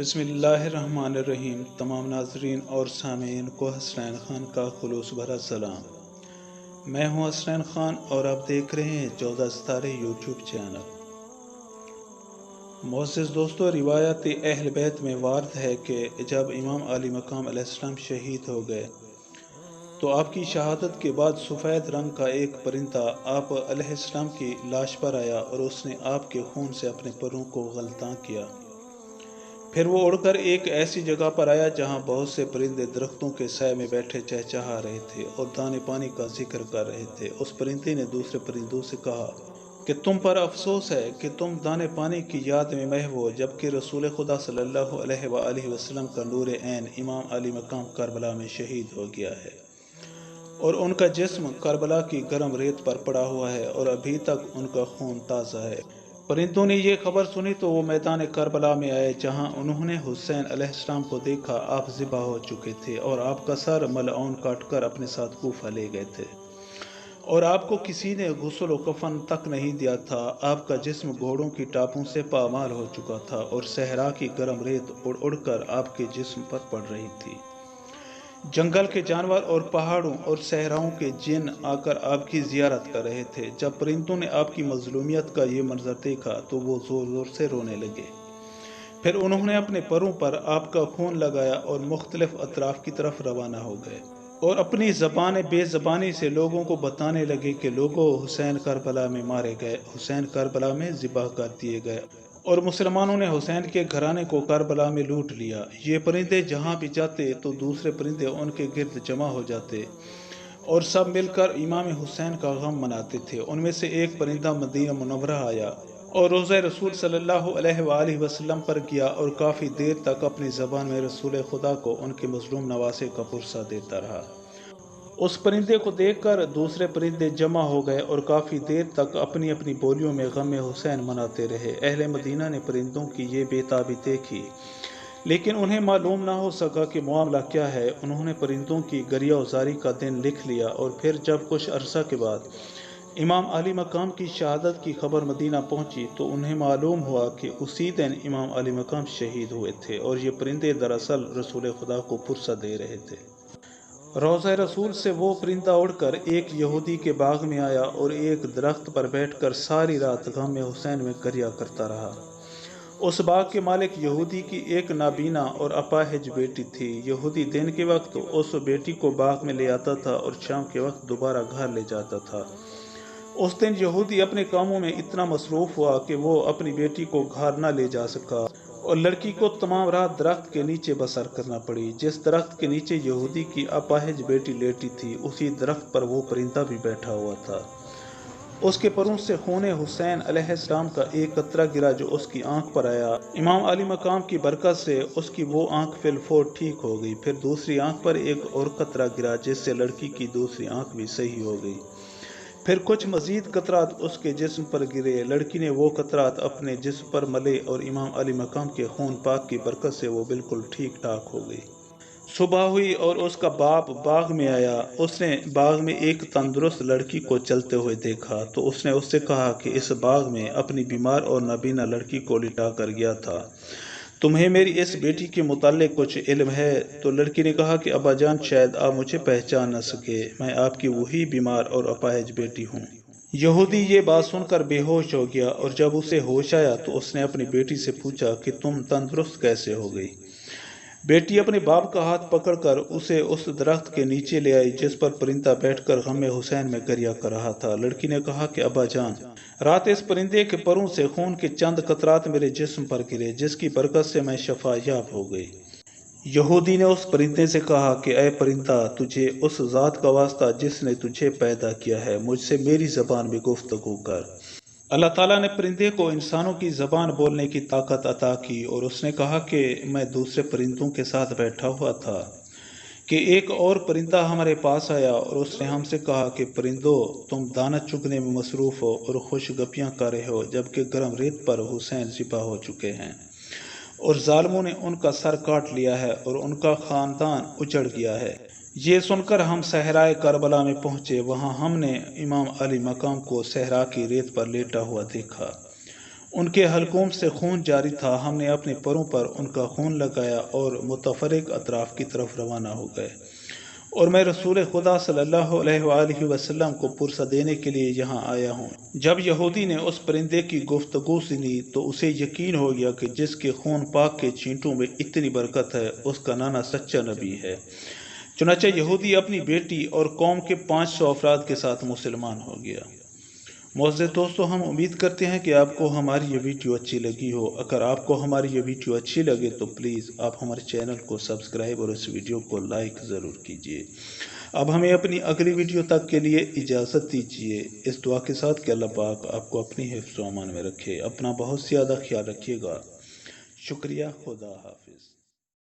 بسم اللہ الرحمن الرحیم۔ تمام ناظرین اور سامعین کو حسنین خان کا خلوص بھرا سلام۔ میں ہوں حسنین خان اور آپ دیکھ رہے ہیں 14 ستارے یوٹیوب چینل۔ معزز دوستو، روایت اہل بیت میں وارد ہے کہ جب امام علی مقام علیہ السلام شہید ہو گئے تو آپ کی شہادت کے بعد سفید رنگ کا ایک پرندہ آپ علیہ السلام کی لاش پر آیا اور اس نے آپ کے خون سے اپنے پروں کو غلطاں کیا۔ پھر وہ اڑ کر ایک ایسی جگہ پر آیا جہاں بہت سے پرندے درختوں کے سائے میں بیٹھے چہچہا رہے تھے اور دانے پانی کا ذکر کر رہے تھے۔ اس پرندے نے دوسرے پرندوں سے کہا کہ تم پر افسوس ہے کہ تم دانے پانی کی یاد میں محو ہو، جبکہ رسول خدا صلی اللہ علیہ وآلہ وسلم کا نور عین امام علی مقام کربلا میں شہید ہو گیا ہے اور ان کا جسم کربلا کی گرم ریت پر پڑا ہوا ہے اور ابھی تک ان کا خون تازہ ہے۔ پرندوں نے یہ خبر سنی تو وہ میدان کربلا میں آئے جہاں انہوں نے حسین علیہ السلام کو دیکھا۔ آپ ذبح ہو چکے تھے اور آپ کا سر ملعون کاٹ کر اپنے ساتھ کوفہ لے گئے تھے اور آپ کو کسی نے غسل و کفن تک نہیں دیا تھا۔ آپ کا جسم گھوڑوں کی ٹاپوں سے پامال ہو چکا تھا اور صحرا کی گرم ریت اڑ اڑ کر آپ کے جسم پر پڑ رہی تھی۔ جنگل کے جانور اور پہاڑوں اور صحراؤں کے جن آ کر آپ کی زیارت کر رہے تھے۔ جب پرندوں نے آپ کی مظلومیت کا یہ منظر دیکھا تو وہ زور زور سے رونے لگے۔ پھر انہوں نے اپنے پروں پر آپ کا خون لگایا اور مختلف اطراف کی طرف روانہ ہو گئے اور اپنی زبان بے زبانی سے لوگوں کو بتانے لگے کہ لوگوں، حسین کربلا میں مارے گئے، حسین کربلا میں ذبح کر دیے گئے اور مسلمانوں نے حسین کے گھرانے کو کربلا میں لوٹ لیا۔ یہ پرندے جہاں بھی جاتے تو دوسرے پرندے ان کے گرد جمع ہو جاتے اور سب مل کر امام حسین کا غم مناتے تھے۔ ان میں سے ایک پرندہ مدینہ منورہ آیا اور روضہ رسول صلی اللہ علیہ وآلہ وسلم پر گیا اور کافی دیر تک اپنی زبان میں رسول خدا کو ان کے مظلوم نواسے کا پرسہ دیتا رہا۔ اس پرندے کو دیکھ کر دوسرے پرندے جمع ہو گئے اور کافی دیر تک اپنی اپنی بولیوں میں غم حسین مناتے رہے۔ اہل مدینہ نے پرندوں کی یہ بے تابی دیکھی لیکن انہیں معلوم نہ ہو سکا کہ معاملہ کیا ہے۔ انہوں نے پرندوں کی گریہ وزاری کا دن لکھ لیا اور پھر جب کچھ عرصہ کے بعد امام علی مقام کی شہادت کی خبر مدینہ پہنچی تو انہیں معلوم ہوا کہ اسی دن امام علی مقام شہید ہوئے تھے اور یہ پرندے دراصل رسول خدا کو پرسہ دے رہے تھے۔ روضہ رسول سے وہ پرندہ اڑ کر ایک یہودی کے باغ میں آیا اور ایک درخت پر بیٹھ کر ساری رات غم حسین میں گریہ کرتا رہا۔ اس باغ کے مالک یہودی کی ایک نابینا اور اپاہج بیٹی تھی۔ یہودی دن کے وقت اس بیٹی کو باغ میں لے آتا تھا اور شام کے وقت دوبارہ گھر لے جاتا تھا۔ اس دن یہودی اپنے کاموں میں اتنا مصروف ہوا کہ وہ اپنی بیٹی کو گھر نہ لے جا سکا اور لڑکی کو تمام رات درخت کے نیچے بسر کرنا پڑی۔ جس درخت کے نیچے یہودی کی اپاہج بیٹی لیٹی تھی اسی درخت پر وہ پرندہ بھی بیٹھا ہوا تھا۔ اس کے پروں سے خون حسین علیہ السلام کا ایک قطرہ گرا جو اس کی آنکھ پر آیا۔ امام علی مقام کی برکت سے اس کی وہ آنکھ فی الفور ٹھیک ہو گئی۔ پھر دوسری آنکھ پر ایک اور قطرہ گرا جس سے لڑکی کی دوسری آنکھ بھی صحیح ہو گئی۔ پھر کچھ مزید قطرات اس کے جسم پر گرے۔ لڑکی نے وہ قطرات اپنے جسم پر ملے اور امام علی مقام کے خون پاک کی برکت سے وہ بالکل ٹھیک ٹھاک ہو گئی۔ صبح ہوئی اور اس کا باپ باغ میں آیا۔ اس نے باغ میں ایک تندرست لڑکی کو چلتے ہوئے دیکھا تو اس نے اس سے کہا کہ اس باغ میں اپنی بیمار اور نابینا لڑکی کو لٹا کر گیا تھا۔ تمہیں میری اس بیٹی کے متعلق کچھ علم ہے؟ تو لڑکی نے کہا کہ ابا جان، شاید آپ مجھے پہچان نہ سکے، میں آپ کی وہی بیمار اور اپاہج بیٹی ہوں۔ یہودی یہ بات سن کر بے ہوش ہو گیا اور جب اسے ہوش آیا تو اس نے اپنی بیٹی سے پوچھا کہ تم تندرست کیسے ہو گئی؟ بیٹی اپنے باپ کا ہاتھ پکڑ کر اسے اس درخت کے نیچے لے آئی جس پر پرندہ بیٹھ کر غم حسین میں گریہ کر رہا تھا۔ لڑکی نے کہا کہ ابا جان، رات اس پرندے کے پروں سے خون کے چند قطرات میرے جسم پر گرے جس کی برکت سے میں شفا یاب ہو گئی۔ یہودی نے اس پرندے سے کہا کہ اے پرندہ، تجھے اس ذات کا واسطہ جس نے تجھے پیدا کیا ہے، مجھ سے میری زبان میں گفتگو کر۔ اللہ تعالیٰ نے پرندے کو انسانوں کی زبان بولنے کی طاقت عطا کی اور اس نے کہا کہ میں دوسرے پرندوں کے ساتھ بیٹھا ہوا تھا کہ ایک اور پرندہ ہمارے پاس آیا اور اس نے ہم سے کہا کہ پرندوں، تم دانہ چگنے میں مصروف ہو اور خوش گپیاں کر رہے ہو جبکہ گرم ریت پر حسین ذبح ہو چکے ہیں اور ظالموں نے ان کا سر کاٹ لیا ہے اور ان کا خاندان اجڑ گیا ہے۔ یہ سن کر ہم صحرائے کربلا میں پہنچے۔ وہاں ہم نے امام علی مقام کو صحرا کی ریت پر لیٹا ہوا دیکھا۔ ان کے حلقوم سے خون جاری تھا، ہم نے اپنے پروں پر ان کا خون لگایا اور متفرق اطراف کی طرف روانہ ہو گئے، اور میں رسول خدا صلی اللہ علیہ وآلہ وسلم کو پرسہ دینے کے لیے یہاں آیا ہوں۔ جب یہودی نے اس پرندے کی گفتگو سنی تو اسے یقین ہو گیا کہ جس کے خون پاک کے چھینٹوں میں اتنی برکت ہے، اس کا نانا سچا نبی ہے۔ چنانچہ یہودی اپنی بیٹی اور قوم کے 500 افراد کے ساتھ مسلمان ہو گیا۔ معزز دوستو، ہم امید کرتے ہیں کہ آپ کو ہماری یہ ویڈیو اچھی لگی ہو۔ اگر آپ کو ہماری یہ ویڈیو اچھی لگے تو پلیز آپ ہمارے چینل کو سبسکرائب اور اس ویڈیو کو لائک ضرور کیجیے۔ اب ہمیں اپنی اگلی ویڈیو تک کے لیے اجازت دیجیے، اس دعا کے ساتھ کہ اللہ پاک آپ کو اپنی حفظ و امان میں رکھے۔ اپنا بہت زیادہ خیال رکھیے گا۔ شکریہ، خدا حافظ۔